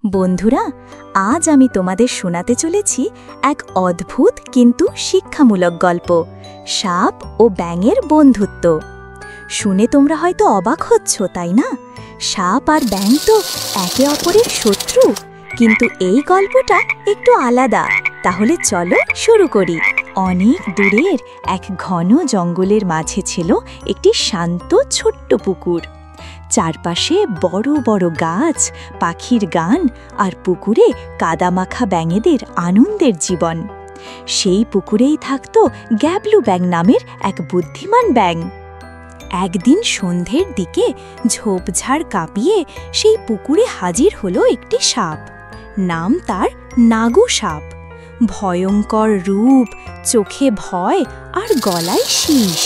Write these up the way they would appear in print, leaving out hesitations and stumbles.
বন্ধুরা, আজ আমি তোমাদের শোনাতে চলেছি এক অদ্ভুত কিন্তু শিক্ষামূলক গল্প, সাপ ও ব্যাঙের বন্ধুত্ব। শুনে তোমরা হয়তো অবাক হচ্ছ, তাই না? সাপ আর ব্যাঙ তো একে অপরের শত্রু, কিন্তু এই গল্পটা একটু আলাদা। তাহলে চলো শুরু করি। অনেক দূরের এক ঘন জঙ্গলের মাঝে ছিল একটি শান্ত ছোট্ট পুকুর। চারপাশে বড় বড় গাছ, পাখির গান আর পুকুরে কাদামাখা ব্যাঙেদের আনন্দের জীবন। সেই পুকুরেই থাকত গ্যাবলু ব্যাঙ নামের এক বুদ্ধিমান ব্যাঙ। একদিন সন্ধ্যের দিকে ঝোপঝাড় কাঁপিয়ে সেই পুকুরে হাজির হলো একটি সাপ। নাম তার নাগু সাপ। ভয়ঙ্কর রূপ, চোখে ভয় আর গলায় শীষ।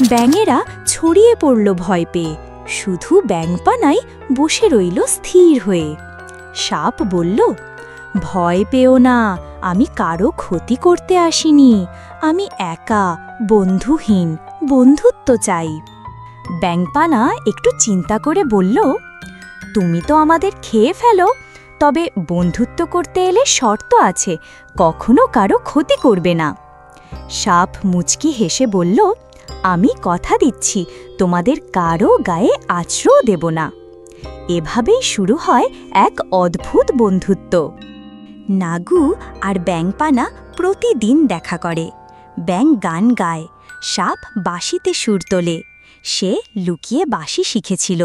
ব্যাঙেরা ছড়িয়ে পড়ল ভয় পেয়ে, শুধু ব্যাঙপানাই বসে রইল স্থির হয়ে। সাপ বলল, ভয় পেও না, আমি কারো ক্ষতি করতে আসিনি। আমি একা, বন্ধুহীন, বন্ধুত্ব চাই। ব্যাঙপানা একটু চিন্তা করে বলল, তুমি তো আমাদের খেয়ে ফেলো, তবে বন্ধুত্ব করতে এলে শর্ত আছে, কখনো কারো ক্ষতি করবে না। সাপ মুচকি হেসে বলল, আমি কথা দিচ্ছি তোমাদের কারো গায়ে আঁচড়ও দেব না। এভাবেই শুরু হয় এক অদ্ভুত বন্ধুত্ব। নাগু আর ব্যাঙপানা প্রতিদিন দেখা করে। ব্যাঙ গান গায়, সাপ বাঁশিতে সুর তোলে। সে লুকিয়ে বাঁশি শিখেছিল।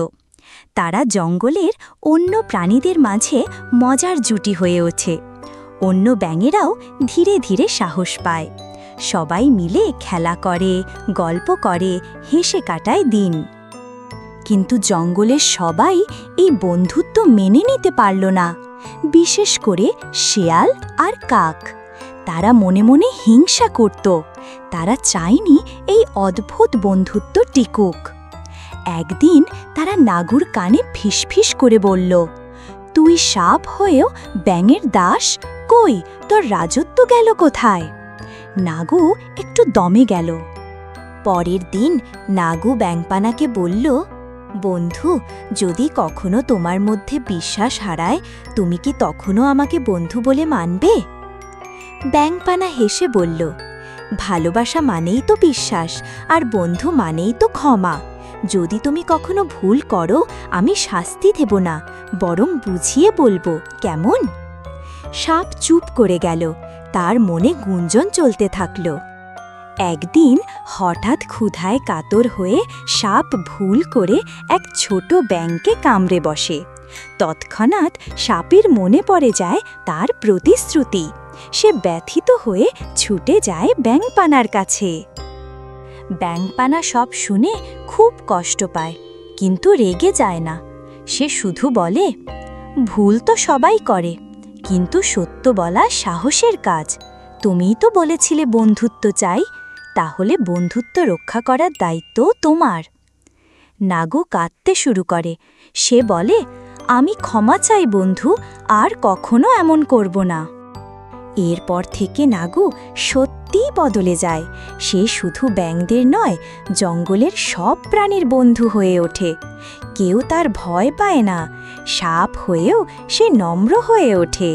তারা জঙ্গলের অন্য প্রাণীদের মাঝে মজার জুটি হয়ে ওঠে। অন্য ব্যাঙেরাও ধীরে ধীরে সাহস পায়। সবাই মিলে খেলা করে, গল্প করে, হেসে কাটায় দিন। কিন্তু জঙ্গলের সবাই এই বন্ধুত্ব মেনে নিতে পারল না, বিশেষ করে শেয়াল আর কাক। তারা মনে মনে হিংসা করত। তারা চায়নি এই অদ্ভুত বন্ধুত্ব টিকুক। একদিন তারা নাগুর কানে ফিসফিস করে বলল, তুই সাপ হয়েও ব্যাঙের দাস, কই তোর রাজত্ব গেল কোথায়? নাগু একটু দমে গেল। পরের দিন নাগু ব্যাঙপানাকে বলল, বন্ধু, যদি কখনো তোমার মধ্যে বিশ্বাস হারায়, তুমি কি তখনও আমাকে বন্ধু বলে মানবে? ব্যাঙপানা হেসে বলল, ভালোবাসা মানেই তো বিশ্বাস, আর বন্ধু মানেই তো ক্ষমা। যদি তুমি কখনো ভুল করো, আমি শাস্তি দেব না, বরং বুঝিয়ে বলবো, কেমন? সাপ চুপ করে গেল। তার মনে গুঞ্জন চলতে থাকল। একদিন হঠাৎ ক্ষুধায় কাতর হয়ে সাপ ভুল করে এক ছোট ব্যাঙকে কামড়ে বসে। তৎক্ষণাৎ সাপের মনে পড়ে যায় তার প্রতিশ্রুতি। সে ব্যথিত হয়ে ছুটে যায় ব্যাঙপানার কাছে। ব্যাঙপানা সব শুনে খুব কষ্ট পায়, কিন্তু রেগে যায় না। সে শুধু বলে, ভুল তো সবাই করে, কিন্তু সত্য বলা সাহসের কাজ। তুমিই তো বলেছিলে বন্ধুত্ব চাই, তাহলে বন্ধুত্ব রক্ষা করার দায়িত্ব তোমার। নাগু কাঁদতে শুরু করে। সে বলে, আমি ক্ষমা চাই বন্ধু, আর কখনো এমন করব না। এরপর থেকে নাগু সত্যিই বদলে যায়। সে শুধু ব্যাঙদের নয়, জঙ্গলের সব প্রাণীর বন্ধু হয়ে ওঠে। কেউ তার ভয় পায় না। সাপ হয়েও সে নম্র হয়ে ওঠে।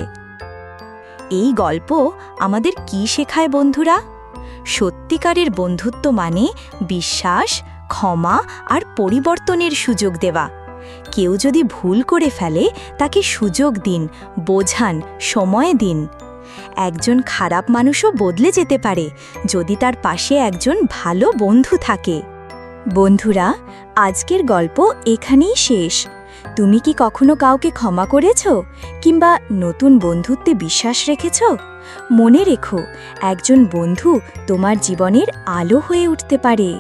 এই গল্প আমাদের কি শেখায় বন্ধুরা? সত্যিকারের বন্ধুত্ব মানে বিশ্বাস, ক্ষমা আর পরিবর্তনের সুযোগ দেওয়া। কেউ যদি ভুল করে ফেলে, তাকে সুযোগ দিন, বোঝান, সময় দিন। একজন খারাপ মানুষও বদলে যেতে পারে যদি তার পাশে একজন ভালো বন্ধু থাকে। বন্ধুরা, আজকের গল্প এখানেই শেষ। তুমি কি কখনো কাউকে ক্ষমা করেছ, কিংবা নতুন বন্ধুত্বে বিশ্বাস রেখেছ? মনে রেখো, একজন বন্ধু তোমার জীবনের আলো হয়ে উঠতে পারে।